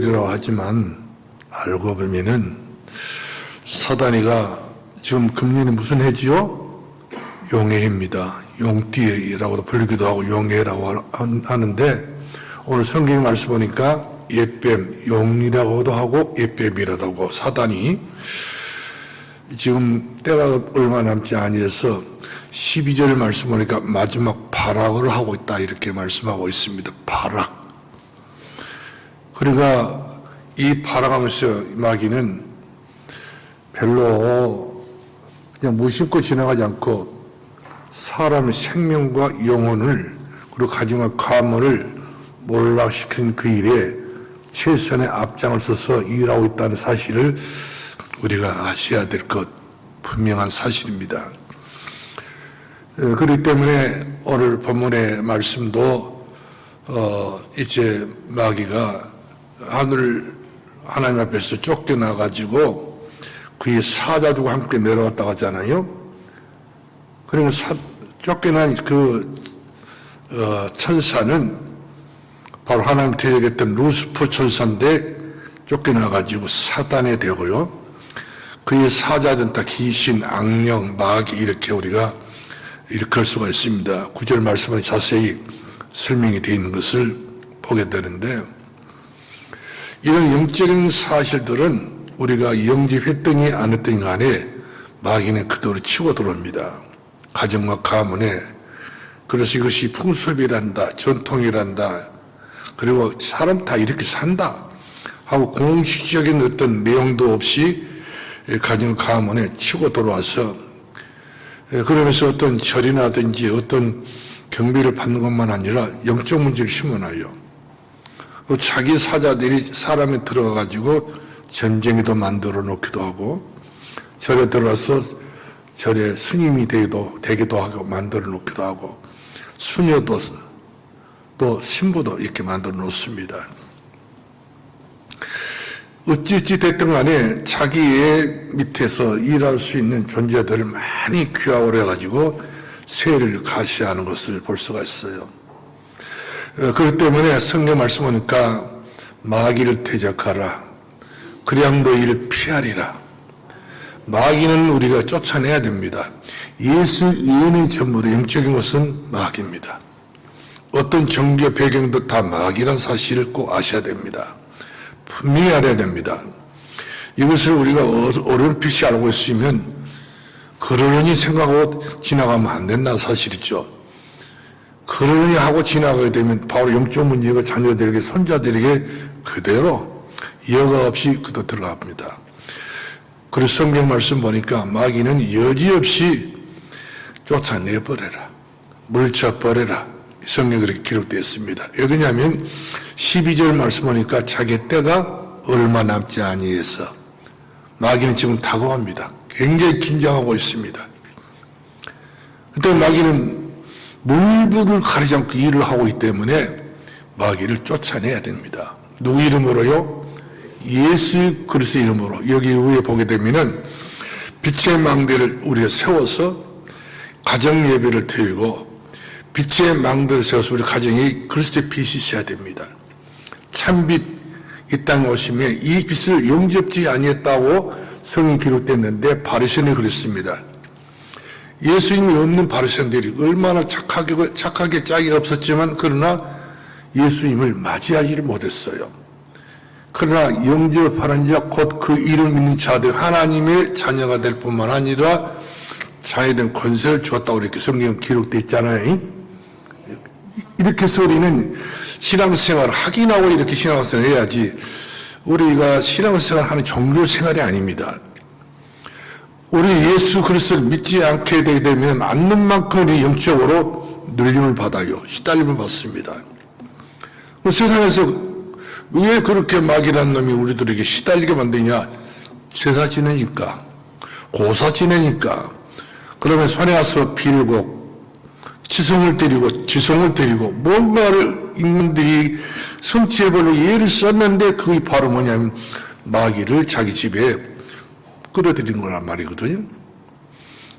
해들이라고 하지만 알고 보면은 사단이가 지금 금년에 무슨 해지요? 용해입니다. 용띠라고도 불리기도 하고 용해라고 하는데 오늘 성경 말씀 보니까 옛뱀, 용이라고도 하고 옛뱀이라고 하고 사단이 지금 때가 얼마 남지 아니해서 12절 말씀 보니까 마지막 발악을 하고 있다 이렇게 말씀하고 있습니다. 발악. 그러니까 이 발악하면서 마귀는 별로 그냥 무심코 지나가지 않고 사람의 생명과 영혼을 그리고 가정과 가문을 몰락시킨 그 일에 최선의 앞장을 서서 일하고 있다는 사실을 우리가 아셔야 될 것 분명한 사실입니다. 그렇기 때문에 오늘 본문의 말씀도 이제 마귀가 하나님 앞에서 쫓겨나가지고 그의 사자들과 함께 내려왔다고 하잖아요. 그러면 쫓겨난 그 천사는 바로 하나님 대적했던 루스프 천사인데 쫓겨나가지고 사단이 되고요. 그의 사자들은 다 귀신, 악령, 마귀 이렇게 우리가 일컬 수가 있습니다. 9절 말씀은 자세히 설명이 되어 있는 것을 보게 되는데 이런 영적인 사실들은 우리가 영접했더니 안 했더니 간에 마귀는 그대로 치고 들어옵니다. 가정과 가문에. 그래서 이것이 풍습이란다, 전통이란다, 그리고 사람 다 이렇게 산다 하고 공식적인 어떤 내용도 없이 가정 가문에 치고 들어와서 그러면서 어떤 절이나든지 어떤 경비를 받는 것만 아니라 영적 문제를 심어놔요. 자기 사자들이 사람에 들어가가지고 전쟁에도 만들어 놓기도 하고 절에 들어와서 절에 스님이 되기도 하고 만들어 놓기도 하고 수녀도 또 신부도 이렇게 만들어 놓습니다. 어찌어찌 됐든 간에 자기의 밑에서 일할 수 있는 존재들을 많이 규합을 해가지고 세를 가시하는 것을 볼 수가 있어요. 그렇기 때문에 성경 말씀 보니까 마귀를 대적하라. 그리하면 너희를 피하리라. 마귀는 우리가 쫓아내야 됩니다. 예수 이외의 전부로 영적인 것은 마귀입니다. 어떤 종교 배경도 다 마귀란 사실을 꼭 아셔야 됩니다. 분명히 알아야 됩니다. 이것을 우리가 어렴풋이 알고 있으면 그러려니 생각하고 지나가면 안 된다는 사실이죠. 그러려니 하고 지나가게 되면 바로 영적 문제가 자녀들에게 손자들에게 그대로 여과 없이 그도 들어갑니다. 그래서 성경 말씀 보니까 마귀는 여지없이 쫓아내버려라, 물쳐버려라. 성경에 그렇게 기록되어 있습니다. 왜 그러냐면 12절 말씀 보니까 자기 때가 얼마 남지 아니해서 마귀는 지금 다가옵니다. 굉장히 긴장하고 있습니다. 그때 마귀는 물불을 가리지 않고 일을 하고 있기 때문에 마귀를 쫓아내야 됩니다. 누구 이름으로요? 예수 그리스도 이름으로. 여기 위에 보게 되면은 빛의 망대를 우리가 세워서 가정 예배를 드리고 빛의 망대를 세워서 우리 가정이 그리스도의 빛이 있어야 됩니다. 참빛 이 땅에 오시면 이 빛을 영접지 아니했다고 성경이 기록됐는데 바리새인이 그랬습니다. 예수님이 없는 바리새인들이 얼마나 착하게 짝이 없었지만 그러나 예수님을 맞이하지를 못했어요. 그러나 영접하는 자 곧 그 이름 있는 자들 하나님의 자녀가 될 뿐만 아니라 자녀된 권세를 주었다고 이렇게 성경 기록되어 있잖아요. 이렇게 해서 우리는 신앙생활을 하긴 하고 이렇게 신앙생활을 해야지 우리가 신앙생활을 하는 종교생활이 아닙니다. 우리 예수 그리스도를 믿지 않게 되게 되면 않는 만큼 우리 영적으로 눌림을 받아요. 시달림을 받습니다. 세상에서 왜 그렇게 마귀라는 놈이 우리들에게 시달리게 만드냐? 제사 지내니까, 고사 지내니까, 그러면 손에 와서 빌고, 지성을 드리고, 지성을 드리고, 뭔가를 인간들이 성취해보려고 예를 썼는데 그게 바로 뭐냐면 마귀를 자기 집에 끌어들이는 거란 말이거든요.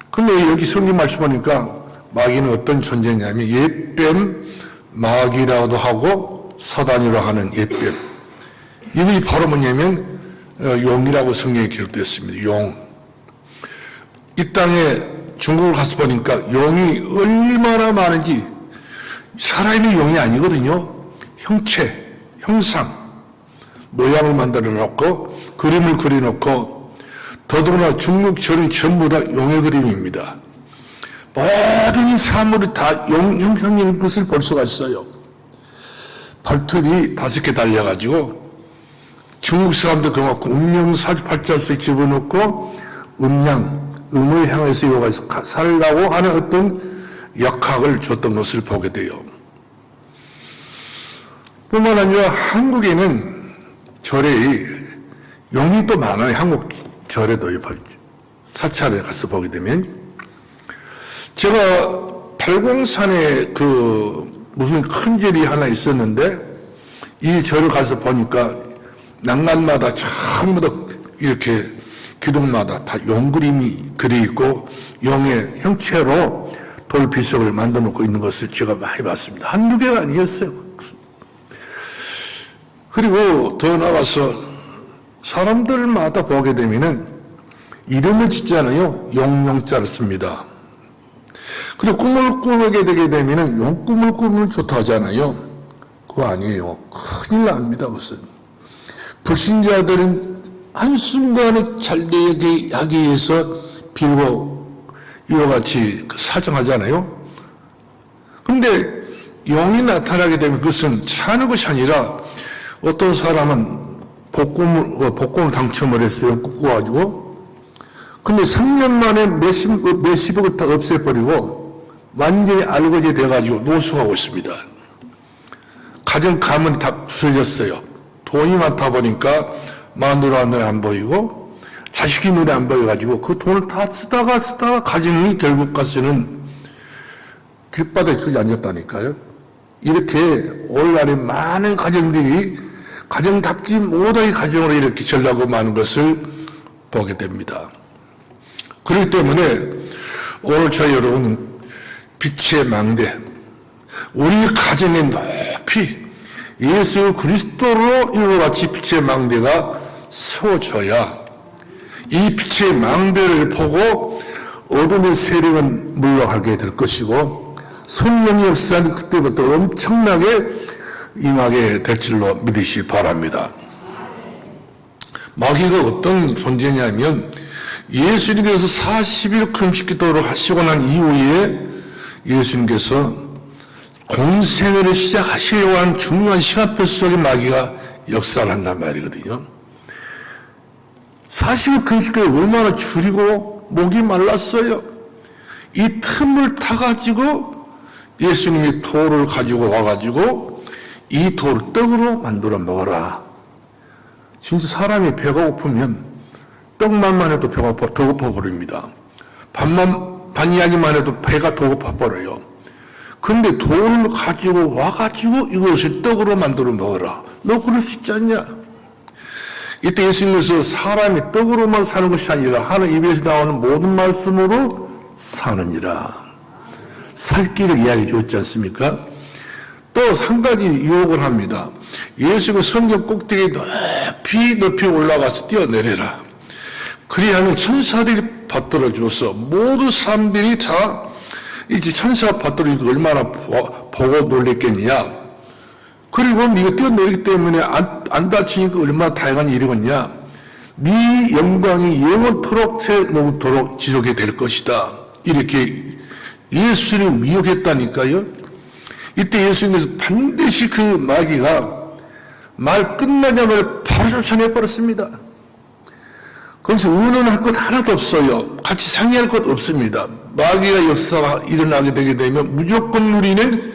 근데 여기 성경 말씀 보니까 마귀는 어떤 존재냐면 옛뱀 마귀라고도 하고 사단이라고 하는 옛뱀. 이것이 바로 뭐냐면 용이라고 성경에 기록되어 있습니다. 용. 이 땅에 중국을 가서 보니까 용이 얼마나 많은지, 살아있는 용이 아니거든요. 형체, 형상, 모양을 만들어 놓고 그림을 그려 놓고, 더더구나 중국 절은 전부 다 용의 그림입니다. 모든 이 사물이 다 용 형상인 것을 볼 수가 있어요. 발톱이 5개 달려가지고 중국 사람도 그만큼 음명사주팔자수에 집어넣고 음을 향해서 이어가서 살라고 하는 어떤 역학을 줬던 것을 보게 돼요. 뿐만 아니라 한국에는 절에 용이 또 많아요. 한국 절에도 사찰에 가서 보게 되면, 제가 팔공산에 무슨 큰 절이 하나 있었는데, 이 절을 가서 보니까 난간마다 전부 다 이렇게 기둥마다 다 용 그림이 그려 있고 용의 형체로 돌 비석을 만들어 놓고 있는 것을 제가 많이 봤습니다. 한두 개가 아니었어요. 그리고 더 나가서 사람들마다 보게 되면은 이름을 짓잖아요. 용자를 씁니다. 그리고 꿈을 꾸게 되게 되면은 용 꿈을 꾸면 좋다 하잖아요. 그거 아니에요. 큰일 납니다. 그것은. 불신자들은 한순간에 잘되게 하기 위해서 빌고 이와 같이 사정하잖아요. 근데 용이 나타나게 되면 그것은 사는 것이 아니라, 어떤 사람은 복권을 당첨을 했어요. 꾸꾸가지고. 근데 3년 만에 몇십억을 다 없애버리고 완전히 알거지 돼가지고 노숙하고 있습니다. 가정 가문이 다 부서졌어요. 돈이 많다 보니까 마누라 눈에 안 보이고 자식이 눈에 안 보여가지고 그 돈을 다 쓰다가 가정이 결국 가서는 길바닥에 주저앉았다니까요. 이렇게 오늘날에 많은 가정들이 가정답지 못하게 가정으로 이렇게 전락하고 마는 것을 보게 됩니다. 그렇기 때문에 오늘 저희 여러분은 빛의 망대, 우리 가정에 높이 예수 그리스도로 이와 같이 빛의 망대가 세워져야 이 빛의 망대를 보고 어둠의 세력은 물러가게 될 것이고 성령의 역사는 그때부터 엄청나게 임하게 될 줄로 믿으시기 바랍니다. 마귀가 어떤 존재냐면, 예수님께서 40일 금식기도를 하시고 난 이후에 예수님께서 공생애를 시작하시려고 하는 중요한 시간표 속에 마귀가 역사를 한단 말이거든요. 40일 금식기도 얼마나 줄이고 목이 말랐어요. 이 틈을 타가지고 예수님이 돌을 가지고 와가지고 이 돌을 떡으로 만들어 먹어라. 진짜 사람이 배가 고프면 떡만만 해도 배가 더 고파버립니다. 밥 이야기만 해도 배가 더 고파버려요. 그런데 돌을 가지고 와가지고 이것을 떡으로 만들어 먹어라. 너 그럴 수 있지 않냐? 이때 예수님께서 사람이 떡으로만 사는 것이 아니라 하나님 입에서 나오는 모든 말씀으로 사느니라. 살 길을 이야기해 주었지 않습니까? 또 한 가지 유혹을 합니다. 예수가 성전 꼭대기에 높이 올라가서 뛰어내려라. 그리하면 천사들이 받들어 줘서 모든 사람들이 다 이제 천사가 받들어 주고 얼마나 보고 놀랬겠냐. 그리고 네가 뛰어내리기 때문에 안 다치니까 얼마나 다양한 일이겠냐. 네 영광이 영원토록 새노토록 지속이 될 것이다. 이렇게 예수님 미혹했다니까요. 이때 예수님께서 반드시 그 마귀가 말 끝나자마자 바로 쫓아내버렸습니다. 거기서 의논할 것 하나도 없어요. 같이 상의할 것 없습니다. 마귀가 역사가 일어나게 되게 되면 무조건 우리는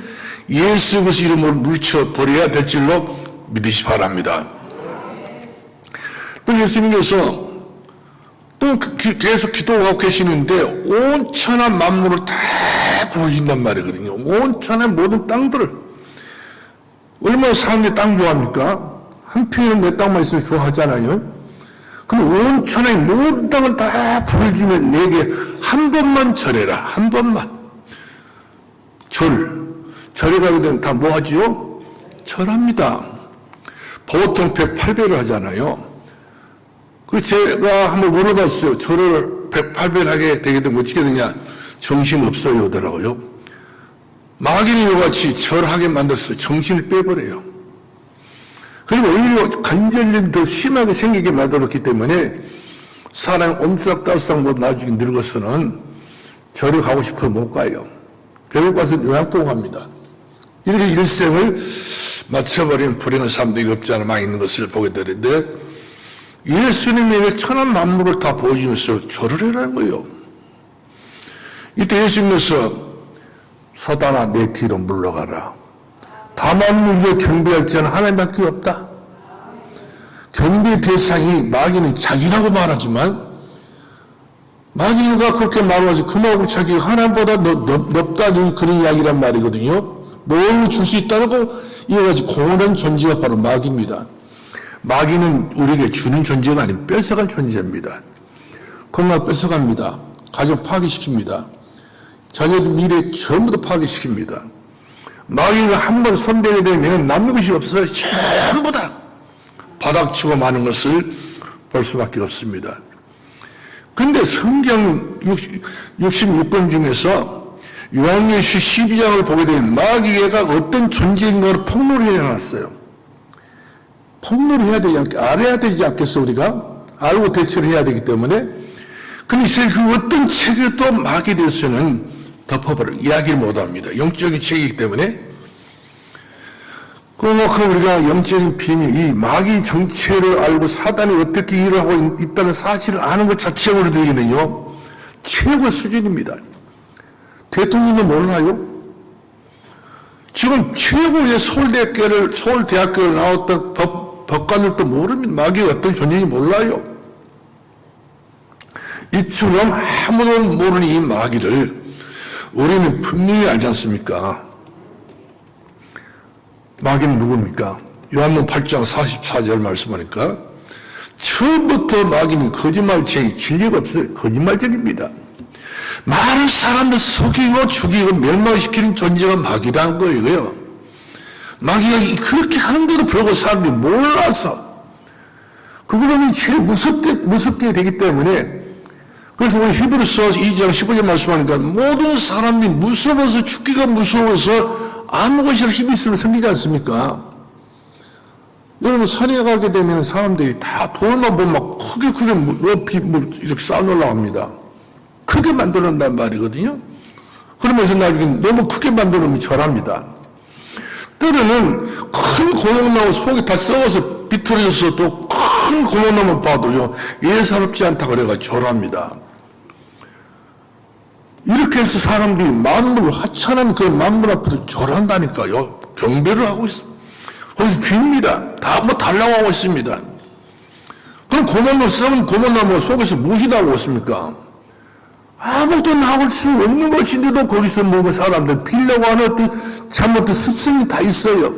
예수 그리스도 이름으로 물쳐버려야 될 줄로 믿으시 바랍니다. 또 예수님께서 또 계속 기도하고 계시는데 온천한 만물을 다 보여준단 말이거든요. 온천한 모든 땅들을. 얼마나 사람들이 땅 좋아합니까? 한 평이는 내 땅만 있으면 좋아하잖아요. 근데 온천의 모든 땅을 다 보여주면 내게 한 번만 절해라. 한 번만. 절에 가게 되면 다 뭐 하지요? 절합니다. 보통 108배를 하잖아요. 그 제가 한번 물어봤어요. 저를 108배를 하게 되게 되면 어떻게 되냐? 정신 없어요 하더라고요. 마귀는 이같이 절하게 만들어서 정신을 빼버려요. 그리고 오히려 관절염이 더 심하게 생기게 만들었기 때문에 사람이 옴싹달싹 못 나중에 늙어서는 절에 가고 싶어도 못 가요. 결국 가서 요양봉합니다. 이렇게 일생을 맞춰버린 불행한 사람들이 없지 않아 많이 있는 것을 보게 되는데 예수님에게 천한 만물을 다 보여주면서 절을 해라는 거예요. 이때 예수님께서 사단아 내 뒤로 물러가라. 다만 우리가 경배할 자는 하나님밖에 없다. 경배 대상이 마귀는 자기라고 말하지만 마귀가 그렇게 말하지 그만하고 자기가 하나님보다 높다는 그런 이야기란 말이거든요. 뭘 줄 수 있다고 이와 같이 공허한 존재가 바로 마귀입니다. 마귀는 우리에게 주는 존재가 아닌 뺏어간 존재입니다. 건강 뺏어갑니다. 가정 파괴시킵니다. 자녀들 미래 전부 다 파괴시킵니다. 마귀가 한번 손대게 되면 남는 것이 없어요. 전부 다 바닥치고 마는 것을 볼 수밖에 없습니다. 그런데 성경 66권 중에서 요한계시록 12장을 보게 되면 마귀가 어떤 존재인가를 폭로를 해놨어요. 폭로를 해야 되지 알아야 되지 않겠어 우리가? 알고 대처를 해야 되기 때문에. 그런데 그 어떤 책을 또 마귀에 대해서는 덮어버려 이야기를 못합니다. 영적인 책이기 때문에. 그만큼 우리가 영적인 비밀, 이 마귀 정체를 알고 사단이 어떻게 일을 하고 있다는 사실을 아는 것 자체가 우리들에게는요 최고 수준입니다. 대통령도 몰라요? 지금 최고의 서울대학교를 나왔던 법관들도 모릅니다. 마귀가 어떤 존재인지 몰라요. 이처럼 아무도 모르는 이 마귀를 우리는 분명히 알지 않습니까? 마귀는 누굽니까? 요한복음 8장 44절 말씀하니까 처음부터 마귀는 거짓말쟁이 길리가 없어요. 거짓말쟁이입니다. 많은 사람들 속이고 죽이고 멸망시키는 존재가 마귀라는 거예요. 마귀가 그렇게 하는데도 불구하고 사람들이 몰라서 그거는 제일 무섭게 되기 때문에 그래서 우리 히브리서 2장 15절 말씀하니까 모든 사람들이 무서워서 죽기가 무서워서 아무 것이나 힘이 있으면 생기지 않습니까? 여러분 산에 가게 되면 사람들이 다 돌만 보면 막 크게 높이 이렇게 쌓아 올라갑니다. 크게 만들어낸단 말이거든요. 그러면서 나중에 너무 크게 만들어놓으면 절합니다. 때로는 큰 고용나무 속이 다 썩어서 비틀어져서 또 큰 고용나무 봐도요 예사롭지 않다 그래가 절합니다. 이렇게 해서 사람들이 만물 하찮은 그 만물 앞에서 절한다니까요. 경배를 하고 있습니다. 거기서 빕니다. 다 뭐 달라고 하고 있습니다. 그럼 고만나무 썩은 고만나무 속에서 무엇이 나오고 있습니까? 아무것도 나올 수 없는 것인데도 거기서 뭐 사람들 빌려고 하는 어떤 잘못된 습성이 다 있어요.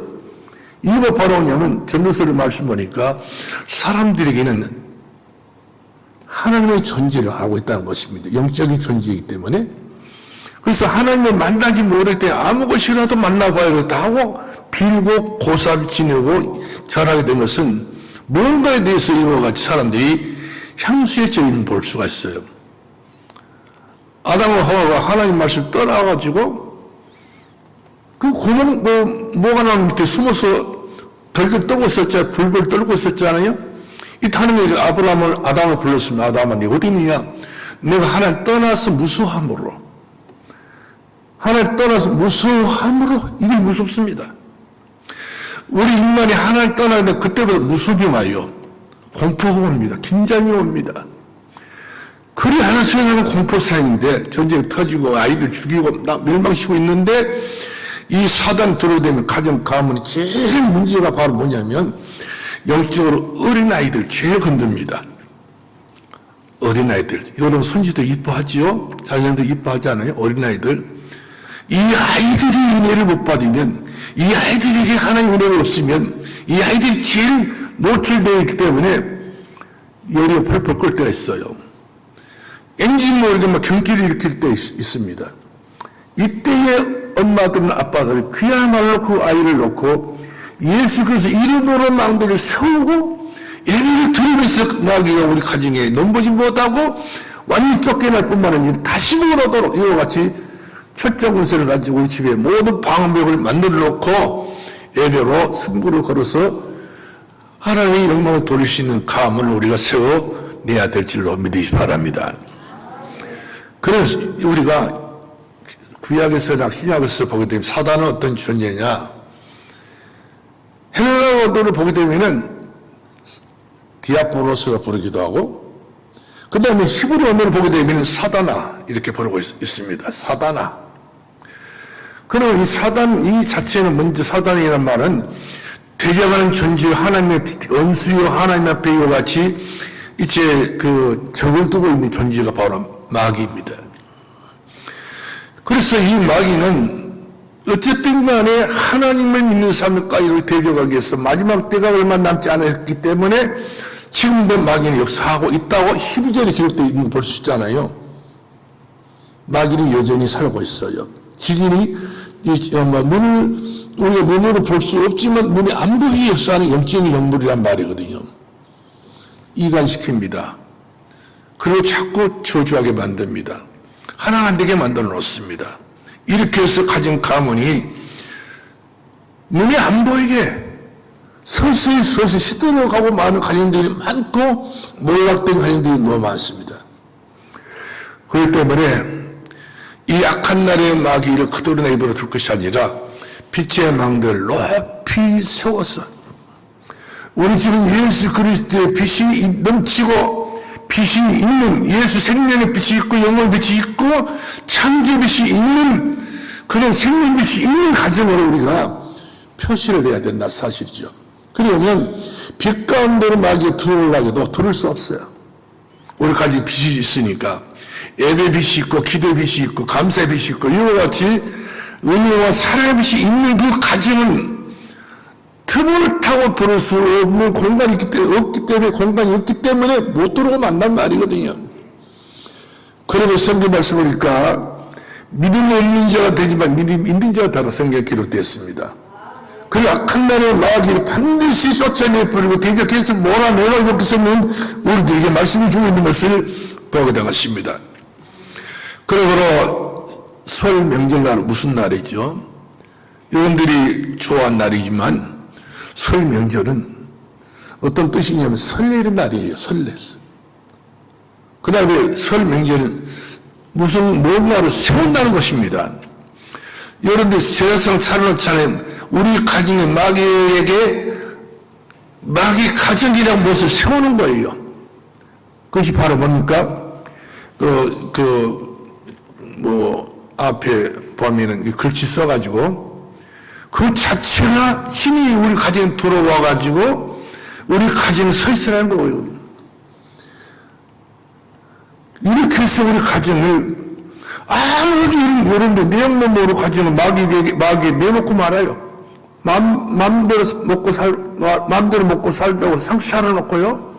이거 바로 뭐냐면 전도서를 말씀 보니까 사람들에게는 하나님의 존재를 알고 있다는 것입니다. 영적인 존재이기 때문에. 그래서 하나님을 만나지 못할 때 아무 것이라도 만나봐야겠다 하고 빌고 고사를 지내고 절하게 된 것은 뭔가에 대해서 이와 같이 사람들이 향수의 저인을 볼 수가 있어요. 아담과 하와가 하나님 말씀을 떠나가지고 그 구멍 뭐가 나온 밑에 숨어서 덜덜 떨고 있었잖아요. 불불 떨고 있었잖아요. 이때 하나님이 아담을 불렀습니다. 아담아 네 어디 있느냐? 내가 하나님 떠나서 무수함으로 하나님 떠나서 무수함으로 이게 무섭습니다. 우리 인간이 하나님 떠나는데 그때부터 무섭이 와요. 공포가 옵니다. 긴장이 옵니다. 그리 하늘 세상은 공포사인데 전쟁이 터지고 아이들 죽이고 멸망시키고 있는데 이 사단 들어오면 가정 가문이 제일 문제가 바로 뭐냐면 영적으로 어린아이들 제일 건듭니다. 어린아이들. 여러분 손주들 이뻐하지요? 자녀들 이뻐하지 않아요? 어린아이들. 이 아이들이 은혜를 못 받으면 이 아이들에게 하나님의 은혜가 없으면 이 아이들이 제일 노출되어 있기 때문에 열이 펄펄 끓 때가 있어요. 엔진 모르게 막 경기를 일으킬 때 있습니다. 이때에 엄마들은 아빠들이 그야말로 그 아이를 놓고 예수 그리스도 이름으로 망대를 세우고 예배를 드리면서 마귀가 우리 가정에 넘보지 못하고 완전히 쫓겨날 뿐만 아니라 다시 돌아오도록 이와 같이 철저 군세를 가지고 우리 집에 모든 방어벽을 만들어 놓고 예배로 승부를 걸어서 하나님의 영광을 돌릴 수 있는 감을 우리가 세워내야 될 줄로 믿으시 바랍니다. 그래서 우리가 구약에서나 신약에서 보게 되면 사단은 어떤 존재냐? 헬라어를 보게 되면은 디아보로스라 부르기도 하고, 그 다음에 히브리 언어를 보게 되면 사다나 이렇게 부르고 있습니다. 사다나. 그러면 이 사단 이 자체는 먼저 사단이라는 말은 대적하는 존재 하나님의 원수요 하나님 앞에 이와 같이 이제 그 적을 두고 있는 존재가 바로 마귀입니다. 그래서 이 마귀는 어쨌든 간에 하나님을 믿는 사람까지 대적하기 위해서 마지막 때가 얼마 남지 않았기 때문에 지금도 마귀는 역사하고 있다고 12절에 기록되어 있는 걸 볼 수 있잖아요. 마귀는 여전히 살고 있어요. 지금이 우리가 눈으로 볼 수 없지만 눈에 안 보이게 역사하는 영적인 영물이란 말이거든요. 이간시킵니다. 그리고 자꾸 저주하게 만듭니다. 하나 안 되게 만들어 놓습니다. 이렇게 해서 가진 가문이 눈에 안 보이게 서서히 시들어가고 많은 가정들이 많고 몰락된 가정들이 너무 많습니다. 그렇기 때문에 이 악한 날의 마귀를 그대로 내버려 둘 것이 아니라 빛의 망대를 높이 세워서 우리 집은 예수 그리스도의 빛이 넘치고 빛이 있는 예수 생명의 빛이 있고 영혼의 빛이 있고 창조 빛이 있는 그런 생명 빛이 있는 가정으로 우리가 표시를 해야 된다 사실이죠. 그러면 빛 가운데로 마귀가 들어오려고 해도 들을 수 없어요. 우리 가정에 빛이 있으니까 예배 빛이 있고 기도 빛이 있고 감사의 빛이 있고 이와 같이 은혜와 사랑의 빛이 있는 그 가정은 틈을 타고 들을 수 없는 공간이 없기 때문에 못 들어오면 안 난 말이거든요. 그러면 성경 말씀 보니까 믿음 없는 자가 되지만 믿음 있는 자가 되다 성경에 기록되었습니다. 그 악한 날의 마귀를 반드시 쫓아내버리고 대적해서 몰아내고 이렇게 쓰는 우리들에게 말씀이 주고 있는 것을 보게 되었습니다. 그러므로 설 명절날은 무슨 날이죠? 여러분들이 좋아하는 날이지만 설 명절은 어떤 뜻이냐면 설레는 날이에요. 설레서. 그 다음에 설 명절은 뭔 날을 세운다는 것입니다. 여러분들 세상 차려놓자면 우리 가정의 마귀에게 마귀 가정이라는 것을 세우는 거예요. 그것이 바로 뭡니까? 앞에 보면은 글씨 써가지고 그 자체가 신이 우리 가정에 들어와가지고 우리 가정에 서 있으라는 거예요. 이렇게 해서 우리 가정을 아무리 여러분들 내용도 모르고 가정을 마귀에 내놓고 말아요. 마음대로 먹고 살다고 상처 차려놓고요.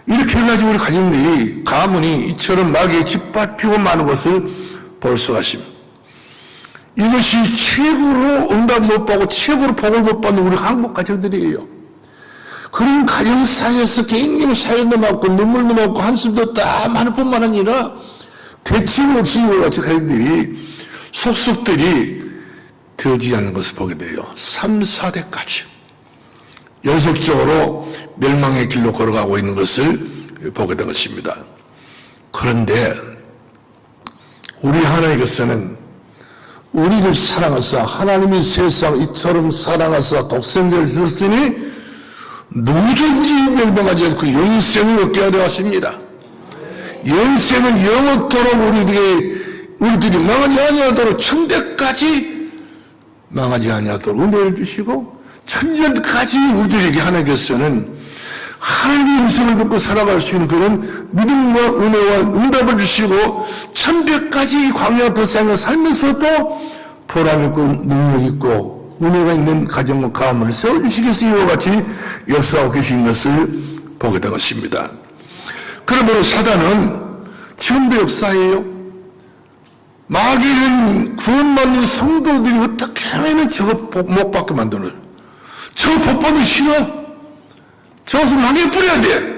이렇게 해가지고 우리 가정들이 가문이 이처럼 마귀에 짓밟히고 마는 것을 볼 수가 있습니다. 이것이 최고로 응답 못 받고 최고로 복을 못 받는 우리 한국 가정들이에요. 그런 가정사에서 굉장히 사연도 많고 눈물도 많고 한숨도 다 많을 뿐만 아니라 대칭 없이 이와 같이 가정들이 속속들이 되어지지 않는 것을 보게 돼요. 3, 4대까지 연속적으로 멸망의 길로 걸어가고 있는 것을 보게 된 것입니다. 그런데 우리 하나님께서는 우리를 사랑하사 하나님이 세상 이처럼 사랑하사 독생자를 주셨으니 누구든지 멸망하지 않고 영생을 얻게 하려 하십니다. 영생은 영원토록 우리들이 망하지 아니하도록 천대까지 망하지 아니하도록 은혜를 주시고 천년까지 우리들에게 하나님께서는 하나님의 음성을 듣고 살아갈 수 있는 그런 믿음과 은혜와 응답을 주시고 천대까지 광야 도상에 살면서도 보람 있고 능력 있고 은혜가 있는 가정과 가문을 세워주시겠어요. 이와 같이 역사하고 계신 것을 보게 된 것입니다. 그러므로 사단은 지금도 역사예요. 마귀는 구원받는 성도들이 어떻게 하면 저거 못 받게 만드는 저 법받기 싫어. 저것을 망해버려야 돼.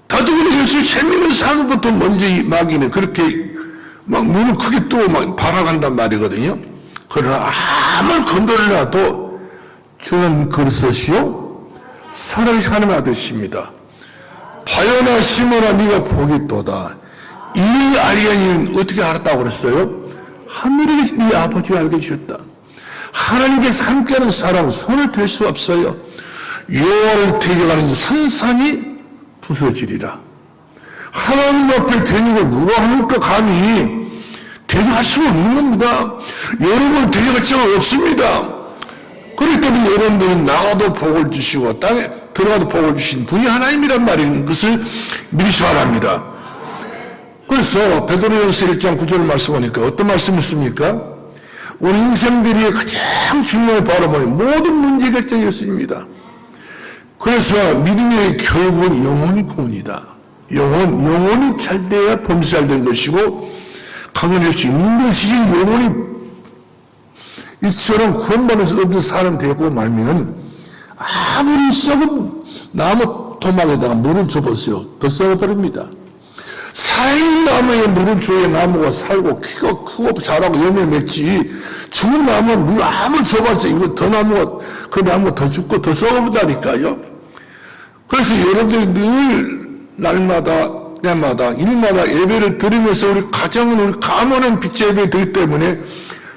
다투기는 예수를 재미있는 사람부터 먼저 막이네. 그렇게 막 눈을 크게 뜨고 막 바라간단 말이거든요. 그러나 아무리 건드려놔도 주는 그리스도시요 살아계신 하나님의 아들이십니다. 바요나 시몬아 네가 복이 또다. 이를 알려니는 어떻게 알았다고 그랬어요? 하늘에 네 아버지가 알게 주셨다. 하나님께서 함께하는 사람은 손을 댈 수 없어요. 여호와를 대적하는 산산이 부서지리라. 하나님 앞에 대적을 누가 합니까? 감히 대적할 수가 없는 겁니다. 여러분을 대적할 수가 없습니다. 그렇기 때문에 여러분들은 나가도 복을 주시고 땅에 들어가도 복을 주신 분이 하나님이란 말인 것을 믿으시 바랍니다. 그래서 베드로전서 1장 9절 말씀하니까 어떤 말씀이 있습니까? 우리 인생비리의 가장 중요한 바로 모든 문제 결정이 예수입니다. 그래서 믿음의 결국은 영혼이 구원이다. 영혼이 잘 돼야 범죄 잘 된 것이고 강건할 수 있는 것이지 영혼이 이처럼 구원받아서 없는 사람 되고 말면은 아무리 썩은 나무 토막에다가 물을 줘보세요. 더 썩어버립니다. 살아있는 나무에 물을 줘야 나무가 살고 키가 크고 자라고 열매 맺지. 죽은 나무는 물 아무리 줘봤자 이거 더 나무가 그 나무가 더 죽고 더 썩어버리니까요. 그래서 여러분들이 늘 날마다 때마다 일마다 예배를 드리면서 우리 가정은 우리 가문은 빛의 예배 드리기 때문에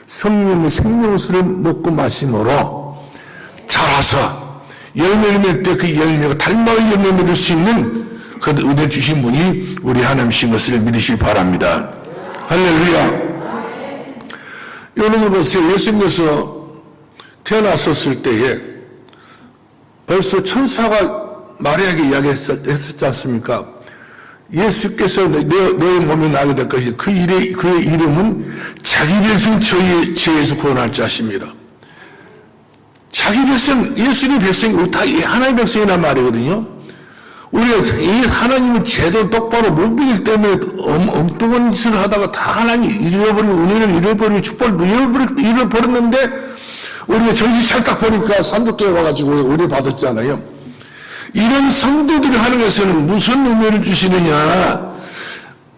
성령의 생명수를 먹고 마심으로 자라서 열매를 맺을 때 그 열매가 달마의 열매 맺을 수 있는 그 은혜 주신 분이 우리 하나님이신 것을 믿으시기 바랍니다. 할렐루야. 여러분 보세요. 예수님께서 태어났었을 때에 벌써 천사가 마리아에게 이야기했었지 않습니까? 예수께서 너의 몸에 나게 될 것이 그의 이름은 자기 백성 저희의 죄에서 구원할 자십니다. 자기 백성, 예수님의 백성이 우리 다 하나님의 백성이란 말이거든요. 우리가 이 하나님의 제도 똑바로 못 믿기 때문에 엉뚱한 짓을 하다가 다 하나님 잃어버리고 은혜를 잃어버리고 축복을 잃어버렸는데 우리가 정신 찰딱 보니까 산도교회 와가지고 은혜 받았잖아요. 이런 성도들이 하는 것에는 무슨 의미를 주시느냐?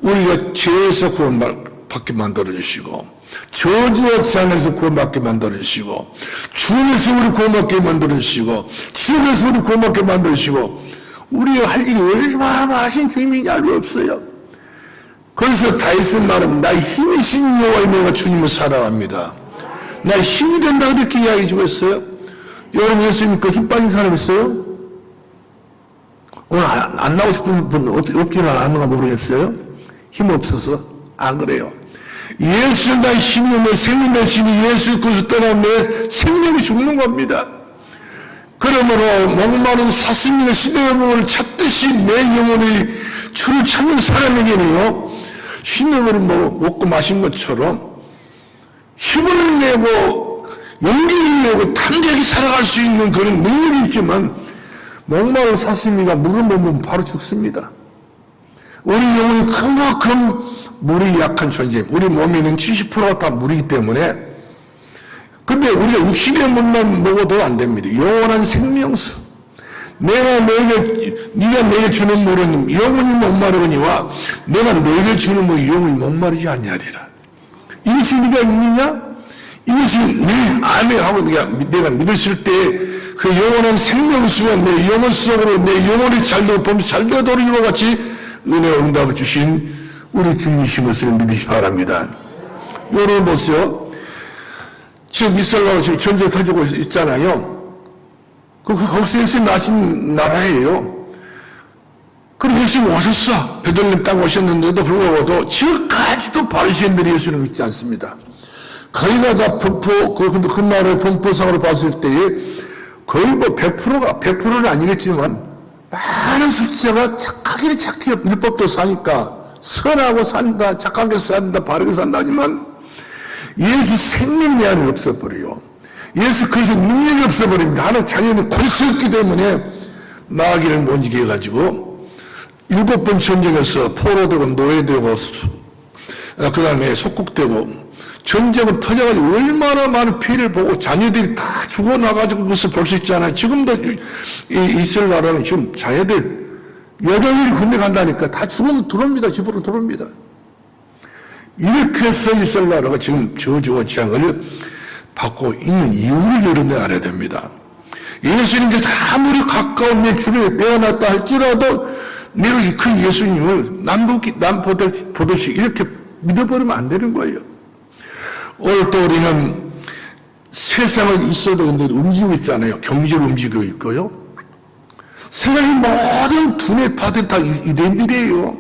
우리가 죄에서 구원받게 만들어주시고 저주와 재앙에서 구원받게 만들어주시고 죽음에서 우리 구원받게 만들어주시고 지옥에서 우리 구원받게 만들어주시고 우리가 할 일이 얼마나 하신 주님이 알고 없어요. 그래서 다윗은 말은 나의 힘이신 여호와의 내가 주님을 사랑합니다. 나의 힘이 된다 그렇게 이야기해 주고 있어요. 여러분 예수님 그 힘 빠진 사람 있어요? 오늘 안 나오고 싶은 분 없지는 않는가 모르겠어요. 힘 없어서 안 그래요. 예수 나의 힘이 내 생명 내심이 예수 그리스도 떠나면 내 생명이 죽는 겁니다. 그러므로 목마른 사슴이가 시대의 영혼을 찾듯이 내 영혼의 주를 찾는 사람에게는요 힘을 먹고 마신 것처럼 힘을 내고 용기를 내고 담대하게 살아갈 수 있는 그런 능력이 있지만 목마른 사슴이가 물을 못 먹으면 바로 죽습니다. 우리 영혼이 그만큼 물이 약한 존재, 우리 몸에는 70%가 다 물이기 때문에 근데 우리가 60의 물만 먹어도 안 됩니다. 영원한 생명수. 네가 내게 주는 물은 영원히 목마르거니와 내가 너에게 주는 물은 영원히 목마르지 아니하리라. 이것이 네가 믿느냐? 이것이 아멘 하고 내가 믿었을 때 그 영원한 생명수가 내 영혼 속으로 내 영혼이 잘되고 범죄 잘되도록 이와 같이 은혜와 응답을 주신 우리 주님이신 것을 믿으시 바랍니다. 여러분 보세요. 지금 이스라엘하고 지금 전쟁이 터지고 있잖아요. 거기서 예수님 나신 나라예요. 그럼 예수님 오셨어. 베들레헴 땅 오셨는데도 불구하고 지금까지도 바리새인들이 예수님을 믿지 않습니다. 거의 다 그 나라의 분포상으로 봤을 때에 거의 100%는 아니겠지만 많은 숫자가 착하기는 착해요. 율법도 사니까 선하고 산다, 착하게 산다, 바르게 산다지만 예수 생명 내 안에 없어버려요. 예수 그리스도 능력이 없어버립니다. 하나님 자녀는 골수였기 때문에 나아기를 못 이겨 가지고 7번 전쟁에서 포로되고 노예되고 그 다음에 속국되고 전쟁은 터져가지고 얼마나 많은 피해를 보고 자녀들이 다 죽어나가지고 그것을 볼 수 있잖아요. 지금도 이스라엘 나라는 지금 자녀들 여자들이 군대 간다니까 다 죽으면 들어옵니다. 집으로 들어옵니다. 이렇게 해서 이스라엘 나라가 지금 저주와 재앙을 받고 있는 이유를 여러분이 알아야 됩니다. 예수님께서 아무리 가까운 내 주변에 떼어놨다 할지라도 내가 그 예수님을 남보듯이 이렇게 믿어버리면 안 되는 거예요. 오늘 또 우리는 세상은 있어도 근데 움직이고 있잖아요. 경제를 움직이고 있고요. 세상의 모든 두뇌 파들이 다 유대인들이에요.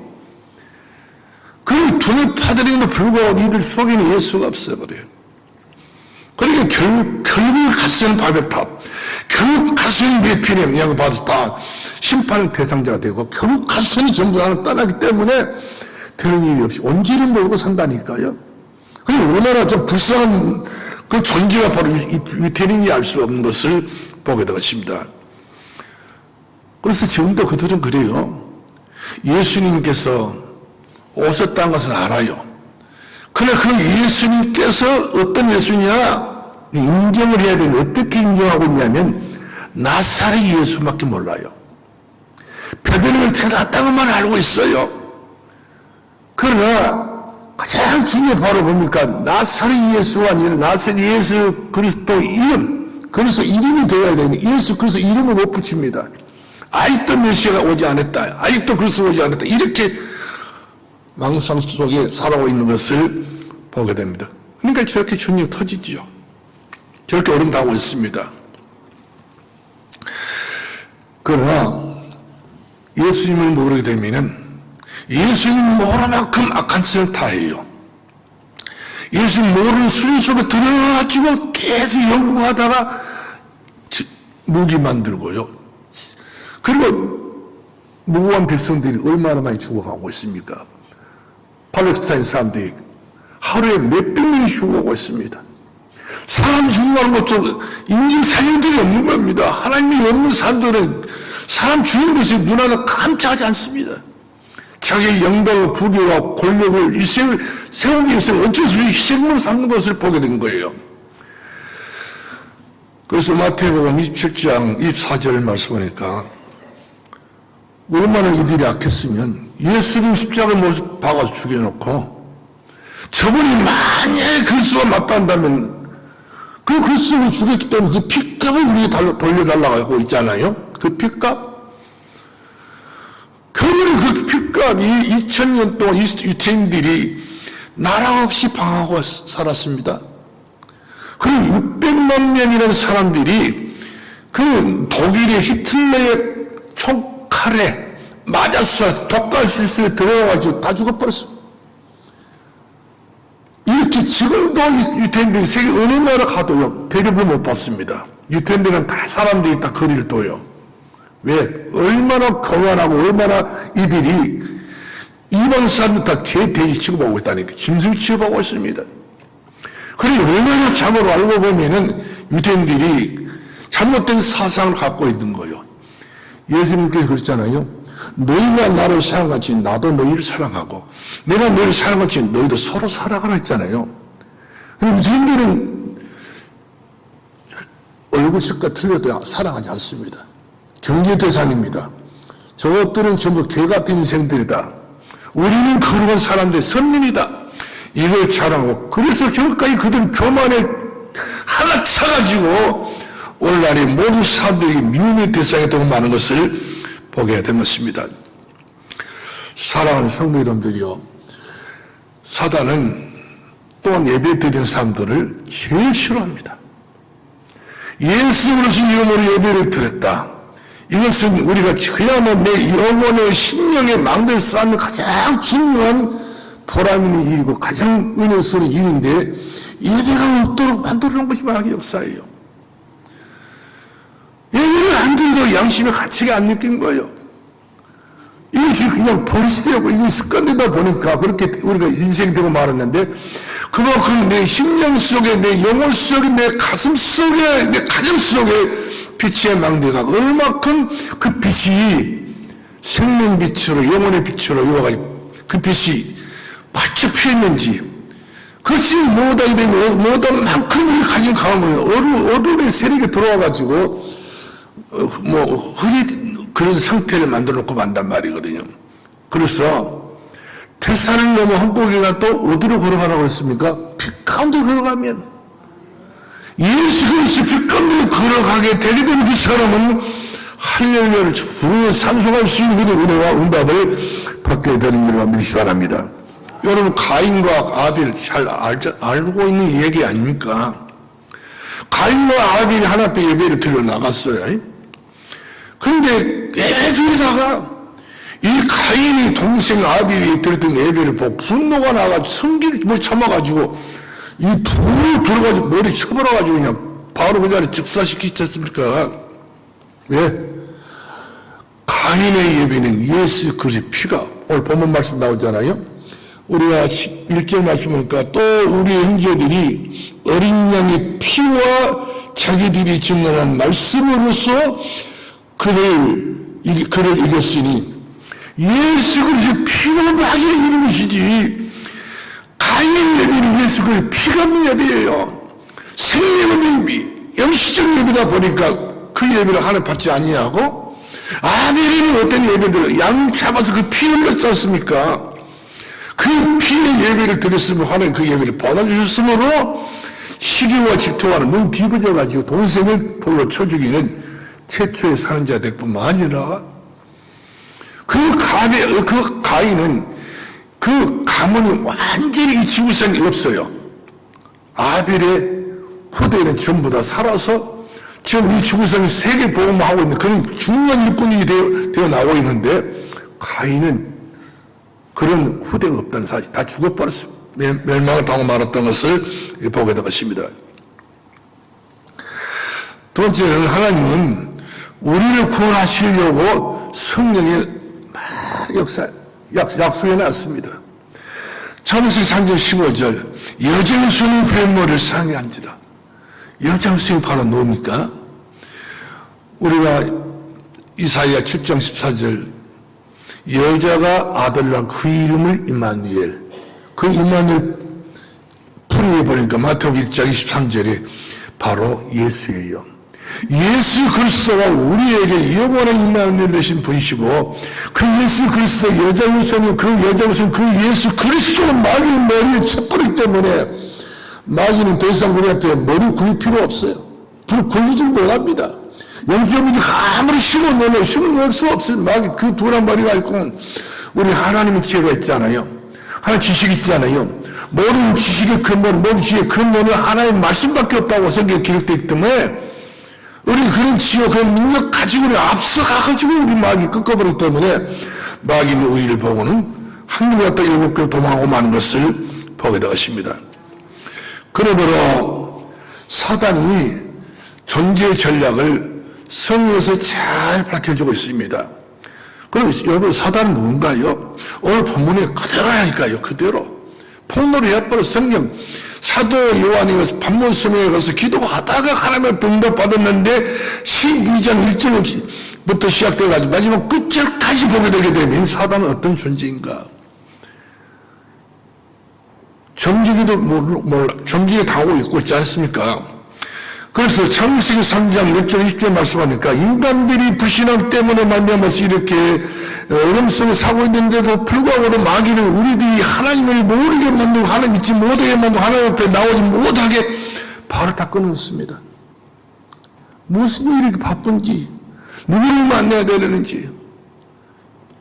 그 두뇌 파들에도 불구하고 이들 속에는 예수가 없어버려요. 그러니까 결국 가스는 바벨탑, 결국 가스는 메피렘 양을 받아서 다 심판의 대상자가 되고 결국 가스는 전부 다 떠나기 때문에 되는 일이 없이 온지를 모르고 산다니까요. 그리고 얼마나 좀 불쌍한 그 존재가 바로 유태인이 알 수 없는 것을 보게 되었습니다. 그래서 지금도 그들은 그래요. 예수님께서 오셨다는 것을 알아요. 그러나 그 예수님께서 어떤 예수냐? 인정을 해야 되는데 어떻게 인정하고 있냐면 나사렛 예수밖에 몰라요. 베들레헴에 태어났다는 말 알고 있어요. 그러나 가장 중요한 바로 뭡니까? 나사렛 예수가 아니라 나사렛 예수 그리스도 이름, 그래서 이름이 되어야 되는데 예수 그리스도 이름을 못 붙입니다. 아직도 메시아가 오지 않았다. 아직도 그리스도 오지 않았다. 이렇게 망상 속에 살아오고 있는 것을 보게 됩니다. 그러니까 저렇게 전쟁이 터지죠. 저렇게 어른다고 있습니다. 그러나 예수님을 모르게 되면은 예수님 모를 만큼 악한 짓을 다 해요. 예수님 모르는 수준 속에 들어가지고 계속 연구하다가 무기 만들고요. 그리고 무고한 백성들이 얼마나 많이 죽어가고 있습니까? 팔레스타인 사람들이 하루에 몇백 명이 죽어가고 있습니다. 사람 죽어가는 것도 인증사정들이 없는 겁니다. 하나님이 없는 사람들은 사람 죽는 것이 눈하나 깜짝하지 않습니다. 자기의 영광과 부귀와 권력을 세우기 위해서 어쩔 수 없이 희생으로 삼는 것을 보게 된 거예요. 그래서 마태복음 27장 24절 말씀하니까 얼마나 이들이 악했으면 예수님 십자가 모습 박아서 죽여놓고 저분이 만약에 그리스도가 맞다한다면 그 그리스도를 죽였기 때문에 그 핏값을 우리에게 돌려달라고 하고 있잖아요. 그 핏값. 그러면 그 핏값이 2000년 동안 유태인들이 나라 없이 방하고 살았습니다. 그리고 600만 명이라는 사람들이 그 독일의 히틀러의 총칼에 맞아서 독가스에 들어가가지고 다 죽어버렸어요. 이렇게 지금도 유태인들이 세계 어느 나라 가도요, 대접을 못 받습니다. 유태인들은 다 사람들이 다 거리를 둬요. 왜? 얼마나 거만하고 얼마나 이들이 이방 사람들 다 개, 돼지 취급하고 있다니까. 짐승 취급하고 있습니다. 그리고 얼마나 참으로 알고 보면은 유대인들이 잘못된 사상을 갖고 있는 거예요. 예수님께서 그랬잖아요. 너희가 나를 사랑같이 나도 너희를 사랑하고 내가 너희를 사랑같이 너희도 서로 살아가라 했잖아요. 그럼 유대인들은 얼굴 색깔 틀려도 사랑하지 않습니다. 경계 대상입니다. 저것들은 전부 개 같은 인생들이다. 우리는 거룩한 사람들, 선민이다. 이걸 자랑하고, 그래서 저까지 그들은 교만에 하나 차가지고, 오늘날의 모든 사람들에게 미움의 대상이 되고 많은 것을 보게 된 것입니다. 사랑하는 성도 여러분들이요. 사단은 또한 예배 드리는 사람들을 제일 싫어합니다. 예수 그리스도 이름으로 예배를 드렸다. 이것은 우리가 그야말로 내 영혼의 심령의 망대를 쌓는 가장 중요한 보람 있는 일이고 가장 은혜스러운 일인데 예배가 없도록 만들어놓은 것이 만약의 역사예요. 예배를 안 드려도 양심의 가치가 안 느낀 거예요. 이것이 그냥 버릇이 되고 이게 습관되다 보니까 그렇게 우리가 인생이 되고 말았는데 그만큼 내 심령 속에 내 영혼 속에 내 가슴 속에 내 가정 속에 빛의 망대가 얼마큼 그 빛이 생명빛으로 영혼의 빛으로 이와가지고 그 빛이 활짝 피었는지 그것이 못하게 되면 못한 만큼 우리 가진 강함을 어둠의 세력에 들어와가지고 그런 상태를 만들어 놓고 만단 말이거든요. 그래서 태산을 넘어 한국이가 또 어디로 걸어가라고 했습니까? 피 가운데 걸어가면 예수 그리스도 피 가운데 걸어가게 되게 되는 그 사람은 할렐루야를 부르며 상속할 수 있는 그의 은혜와 응답을 받게 되는 줄로 믿으시 바랍니다. 여러분 가인과 아벨 잘 알고 있는 얘기 아닙니까? 가인과 아벨이 하나님 앞에 예배를 드려 나갔어요. 그런데 예배 드리다가 이 가인이 동생 아벨이 드렸던 예배를 보고 분노가 나가지고 성기를 못 참아가지고 이 불을 들어가지고 머리 쳐버려가지고 그냥 바로 그 자리에 즉사시키지 않습니까? 왜? 가인의 예배는 예수 그리스도의 피가 오늘 본문 말씀 나오잖아요. 우리가 1절 말씀하니까 또 우리의 형제들이 어린 양의 피와 자기들이 증언한 말씀으로써 그를 이겼으니 예수 그리스도의 피로 나기를 이루는 것이지 가인의 예배는 예수 그리스도의 피가 없는 예배예요. 생명의 영시적 예배다 보니까 그 예배를 하나님 받지 아니하고 아벨은 어떤 예배를 양 잡아서 그 피 흘렸지 않습니까? 그 피의 예배를 드렸으면 하나님 그 예배를 받아주셨으므로 시기와 질투와는 눈 뒤집어져가지고 동생을 돌로 쳐 죽이는 최초의 사는 자 될 뿐만 아니라 그 가인은 그 가문이 완전히 이 지구상에 없어요. 아벨의 후대는 전부 다 살아서 지금 이 지구상에 세계 보험하고 있는 그런 중요한 일꾼이 되어 나오고 있는데 가인은 그런 후대가 없다는 사실, 다 죽어버렸어요. 멸망을 당하고 말았던 것을 보게 되었습니다. 두 번째는 하나님은 우리를 구원하시려고 성령의 약속해 놨습니다. 창세기 3장 15절 여자의 손이 뱀머리를 상해한지다. 여자의 손이 바로 뭡니까? 우리가 이사야 7장 14절 여자가 아들을 낳은 그 이름을 임마누엘, 그 임마누엘 풀이해 보니까 마태복음 1장 23절에 바로 예수예요. 예수 그리스도가 우리에게 영원한 임마누엘 되신 분이시고 그 예수 그리스도 여자의 손은 그 여자의 손 그 예수 그리스도는 마귀의 머리를 쳤버리기 때문에 마귀는 더 이상 우리 앞에 머리 굴릴 필요 없어요. 불 굴리지 못합니다. 영주민이 아무리 힘을 넣을 수 없어요. 마귀 그 두란 머리가 있고 우리 하나님의 지혜가 있잖아요. 하나님 지식이 있잖아요. 모든 지식의 근본, 모든 지혜의 근본은 하나님의 말씀밖에 없다고 성경에 기록되어 있기 때문에 우리 그런 지혜, 그런 능력 가지고 우리 앞서가가지고 우리 마귀 꺾어버리기 때문에 마귀는 우리를 보고는 한국에 갔다 7개 도망하고 마는 것을 보게 되었습니다. 그러므로 사단이 존재 전략을 성경에서 잘 밝혀주고 있습니다. 그럼 여러분 사단은 누군가요? 오늘 본문에 그대로 하니까요. 그대로. 폭로를 해버려 성경. 사도 요한이 반문성에 가서 기도하다가 하나님의 응답 받았는데 12장 1절부터 시작돼가지고 마지막 끝절까지 보게 되게 되면 사단은 어떤 존재인가? 정직에 당하고 있지 않습니까? 그래서 창세기 3장 6절 20절 말씀하니까 인간들이 불신앙 때문에 말미암아서 이렇게 어둠 사고 있는데도 불구하고 마귀는 우리들이 하나님을 모르게 만들고 하나님 믿지 못하게 만들고 하나님 앞에 나오지 못하게 바로 다 끊었습니다. 무슨 일이 이렇게 바쁜지 누구를 만나야 되는지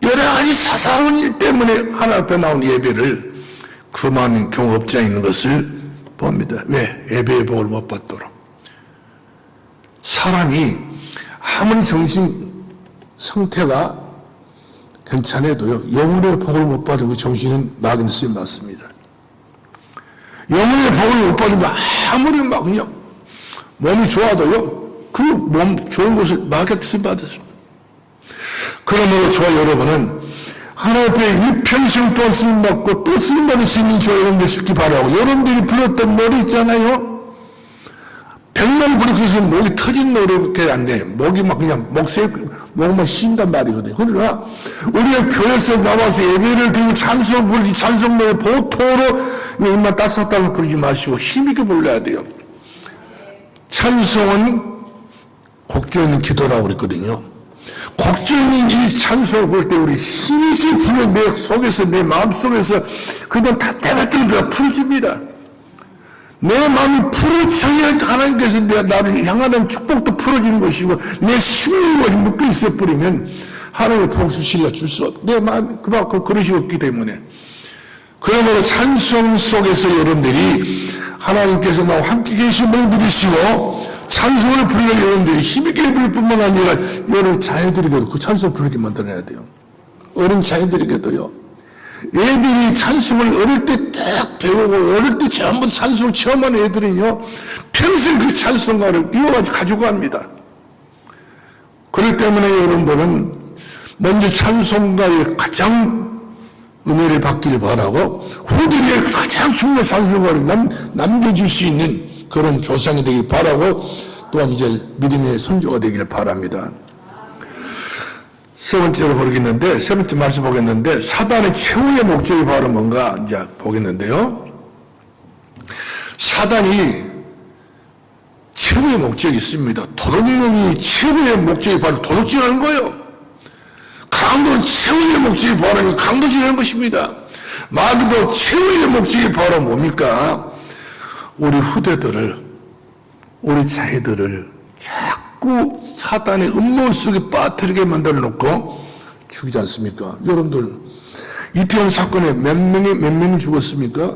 여러 가지 사사로운 일 때문에 하나님 앞에 나온 예배를 그만 경우 없지 않는 것을 봅니다. 왜? 예배의 복을 못 받도록. 사람이 아무리 정신 상태가 괜찮아도요, 영혼의 복을 못 받은 그 정신은 마귀는 쓰임 맞습니다. 영혼의 복을 못 받으면 아무리 막 그냥 몸이 좋아도요, 그 몸 좋은 것을 마귀한테 쓰임 받았습니다. 그러므로 저와 여러분은 하나님 앞에 일평생 또 쓰임 받고 또 쓰임 받을 수 있는 저와 여러분들 있기 바라고, 여러분들이 불렀던 노래 있잖아요. 백날 부르면서 목이 터진 노래밖에 안 돼. 목이 막 그냥 목만 쉰단 말이거든요. 그러나 우리가 교회에서 나와서 예배를 드리고 찬송 부르지 찬송 노래 보통으로 왜 입만 따뜻하다고 부르지 마시고 힘있게 불러야 돼요. 찬송은 곡조 있는 기도라고 그랬거든요. 곡조 있는 이 찬송을 볼 때 우리 힘있게 불러 내 속에서, 내 마음속에서 그냥 다 때mat으면 다 풀어집니다. 내 마음이 풀어져야 하나님께서 나를 향하는 축복도 풀어지는 것이고 내 심령이 것이 묶여있어 버리면 하나님의 복수 실려 줄 수 없고 내 마음이 그만큼 그릇이 없기 때문에 그러므로 찬송 속에서 여러분들이 하나님께서 나와 함께 계심을 믿으시고 찬송을 부르는 여러분들이 힘있게 부를 뿐만 아니라 여러분 자녀들에게도 그 찬송을 부르게 만들어야 돼요. 어린 자녀들에게도요. 애들이 찬송을 어릴 때 딱 배우고 어릴 때 전부 찬송을 체험하는 애들은요 평생 그 찬송가를 이어가지고 가지고 갑니다. 그렇기 때문에 여러분들은 먼저 찬송가에 가장 은혜를 받기를 바라고 후대에 가장 중요한 찬송가를 남겨줄 수 있는 그런 조상이 되길 바라고 또한 이제 믿음의 선조가 되기를 바랍니다. 세 번째로 보겠는데, 세 번째 말씀 보겠는데, 사단의 최후의 목적이 바로 뭔가 이제 보겠는데요. 사단이 최후의 목적이 있습니다. 도둑놈이 최후의 목적이 바로 도둑질하는 거예요. 강도는 최후의 목적이 바로 강도질하는 것입니다. 마귀도 최후의 목적이 바로 뭡니까? 우리 후대들을, 우리 자녀들을 자꾸 사단의 음모 속에 빠뜨리게 만들어 놓고 죽이지 않습니까? 여러분들, 이태원 사건에 몇 명이 죽었습니까?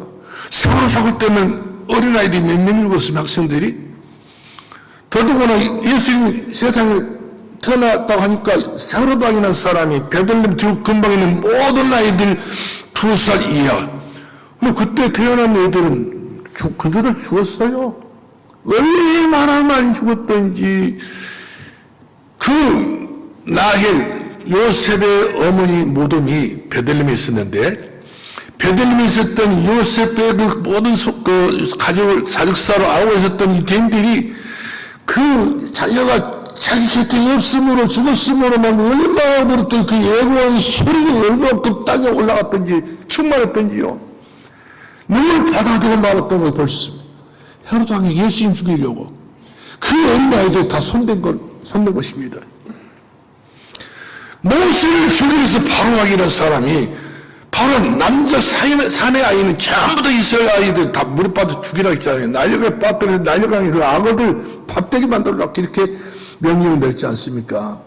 세월호 사건 때문에 어린아이들이 몇 명이 죽었습니까? 학생들이? 더더구나 예수님이 세상에 태어났다고 하니까 세월호도 아니란 사람이 베들레헴 근방에 있는 모든 아이들 2살 이하. 그때 태어난 애들은 그대로 죽었어요. 얼마나 많이 죽었던지. 그 라헬 요셉의 어머니 무덤이 베들레헴에 있었는데 베들레헴에 있었던 요셉의 그 모든 가족을 사직사로 알고 있었던 이 죄인들이 그 자녀가 자기 곁에 없음으로 죽었음으로만 얼마나 부르던 그 예고한 소리가 얼마나 그 땅에 올라갔던지 충만했던지요. 눈물 바다들을 말았던 걸 볼 수 있습니다. 헤로도 왕이 예수님 죽이려고 그 어린아이들 다 손댄 것입니다. 모세를 죽이기 위해서 바로왕이라는 사람이 바로 남자 사내 아이는 전부 다 이스라엘 아이들 다 물에 빠져 죽이라고 했잖아요. 날려가에 빠뜨려서 날려가는 그 악어들 밥되게 만들어놓고 이렇게 명령을 내렸지 않습니까?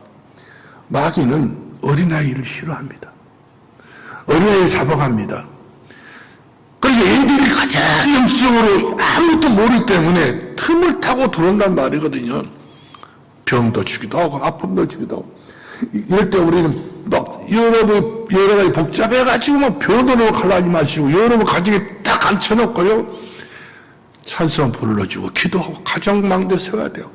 마귀는 어린아이를 싫어합니다. 어린아이를 잡아갑니다. 그래서 애들이 가장 영적으로 아무것도 모르기 때문에 틈을 타고 들어온단 말이거든요. 병도 주기도 하고 아픔도 주기도 하고. 이럴 때 우리는 막 여러 가지 복잡해가지고 막 변호로 갈라지 마시고 여러분 가정에 딱 앉혀놓고요. 찬송 불러주고 기도하고 가정 망대 세워야 돼요.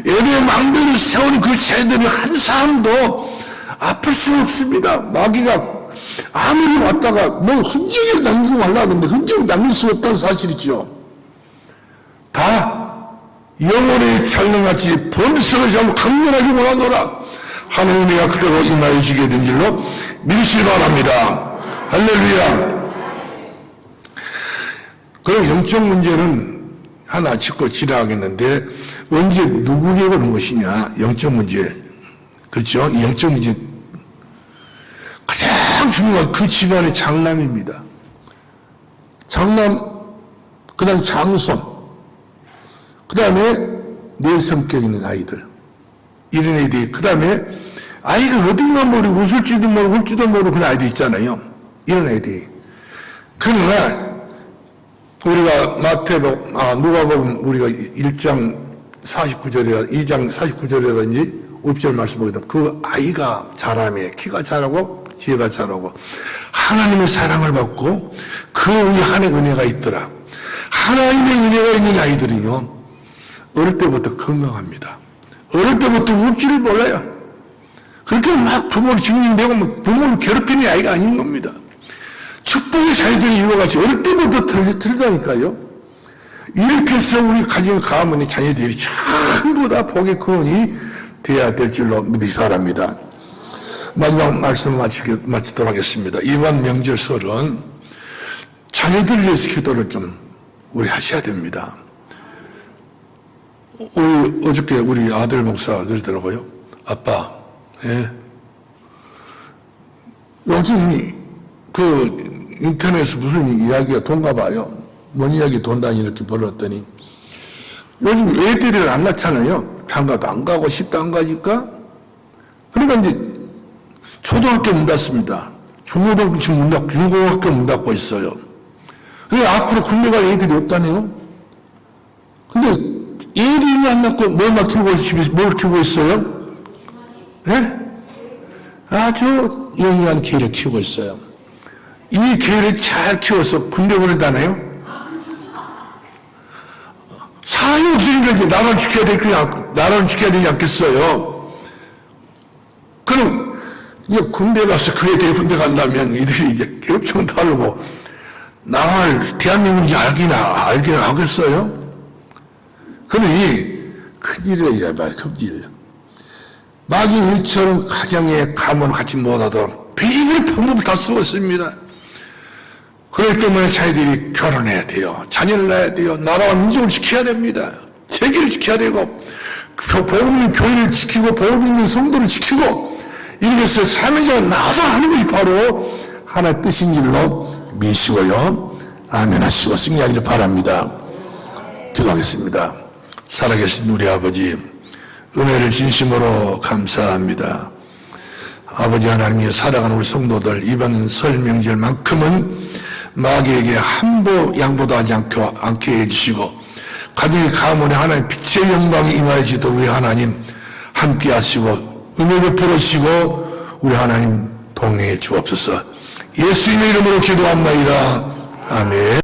애의 망대를 세우는 그 자녀들이 한 사람도 아플 수 없습니다. 마귀가 아무리 왔다가 뭐 흔적을 남기고 하려는데 흔적을 남길 수 없다는 사실이죠. 다 영혼의 찰능같이 번성을 잡고 강렬하게 원하노라. 하나님의 그대로 임하여 주게 된 줄로 믿으시기 바랍니다. 할렐루야. 그럼 영적 문제는 하나 짚고 지나가겠는데 언제 누구에게 오는 것이냐? 영적 문제. 그렇죠? 이 영적 문제 가장 중요한 그 집안의 장남입니다. 장남, 그 다음 장손, 그 다음에 내 성격 있는 아이들. 이런 애들이, 그 다음에 아이가 어딘가 모르고 웃을지도 모르고 울지도 모르고 그런 아이들 있잖아요. 이런 애들이. 그러나 우리가 누가복음 우리가 1장 49절이라 2장 49절이라든지 50절 말씀 보게 되면 그 아이가 자라며 키가 자라고 지혜가 자라고 하나님의 사랑을 받고 그 위에 하나님의 은혜가 있더라. 하나님의 은혜가 있는 아이들은요 어릴 때부터 건강합니다. 어릴 때부터 울지를 몰라요. 그렇게 막 부모를 증명되고 부모를 괴롭히는 아이가 아닌 겁니다. 축복의 자녀들이 이루어가지 어릴 때부터 들다니까요. 이렇게 해서 우리 가정 가문의 자녀들이 전부 다 복의 근원이 되어야 될 줄로 믿으시기 바랍니다. 마지막 말씀 마치도록 하겠습니다. 이번 명절설은 자녀들을 위해서 기도를 좀 우리 하셔야 됩니다. 우리 어저께 우리 아들 목사가 그러더라고요. 아빠, 예. 요즘 그 인터넷에서 무슨 이야기가 돈가 봐요. 뭔 이야기 돈다니 이렇게 벌었더니 요즘 애들을 안 낳잖아요. 장가도 안 가고 싶도 안 가니까. 그러니까 이제 초등학교 문 닫습니다. 중고등학교 지금 문 닫고 중고등학교 문 닫고 있어요. 그래 앞으로 군대 갈 애들이 없다네요. 근데 애들이 안 낳고 뭘만 키우고 집에서 뭘 키우고 있어요? 예? 아주 영리한 개를 키우고 있어요. 이 개를 잘 키워서 군대 보낸다네요. 사람이 없으니까 이제 나라를 지켜야 되지 않겠어요? 그럼 이제 군대 가서 그 애들이 군대 간다면 이들이 이제 엄청 다르고 나라를 대한민국인지 알기나 하겠어요? 그러니 큰일이라 봐요, 큰일. 마귀 일처럼 가정에 가문 갖지 못하도록 비밀 방법을 다 쓰고 있습니다. 그렇기 때문에 자기들이 결혼해야 돼요. 자녀를 낳아야 돼요. 나라와 민족을 지켜야 됩니다. 세계를 지켜야 되고 복음 있는 교회를 지키고 복음 있는 성도를 지키고 이렇게 해서 삶의 자가 나도 하는 것이 바로 하나의 뜻인 줄로 미시고요. 아멘 하시고 승리하기를 바랍니다. 기도하겠습니다. 살아계신 우리 아버지 은혜를 진심으로 감사합니다. 아버지 하나님이 살아가는 우리 성도들 이번 설 명절만큼은 마귀에게 한보 양보도 하지 않게 해주시고 가정의 가문에 하나님 빛의 영광이 임하여지도록 우리 하나님 함께 하시고 은혜 베풀으시고 우리 하나님 동행해 주옵소서. 예수님의 이름으로 기도합니다. 아멘.